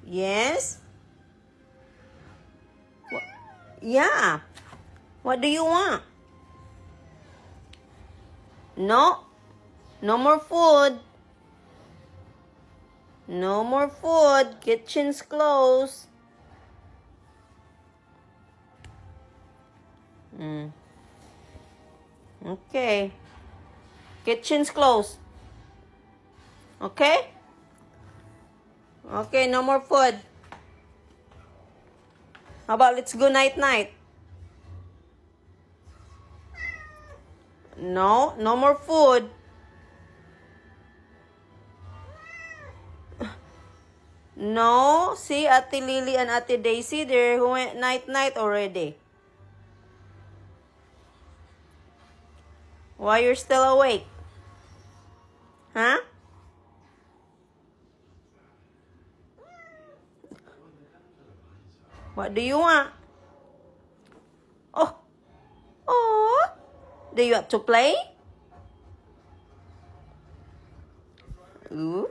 Yes? Yeah. What do you want? No. No more food. No more food. Kitchen's closed. Okay. Kitchen's closed. Okay? Okay, no more food. How about let's go night-night? No, no more food. No, see Ate Lily and Ate Daisy, they went night-night already. Why you're still awake? Huh? What do you want? Oh, oh, do you want to play? Ooh.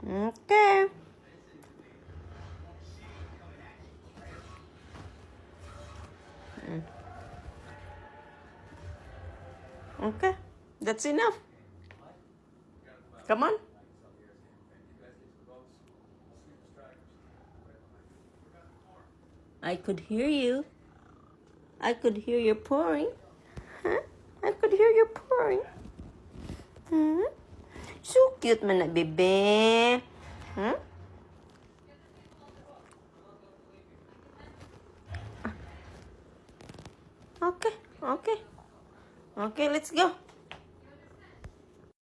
Okay. Okay, that's enough. Come on. I could hear you. I could hear you pouring. Huh? I could hear you pouring. Hmm? So cute man na, bebe. Hmm? Okay, okay. Okay, let's go.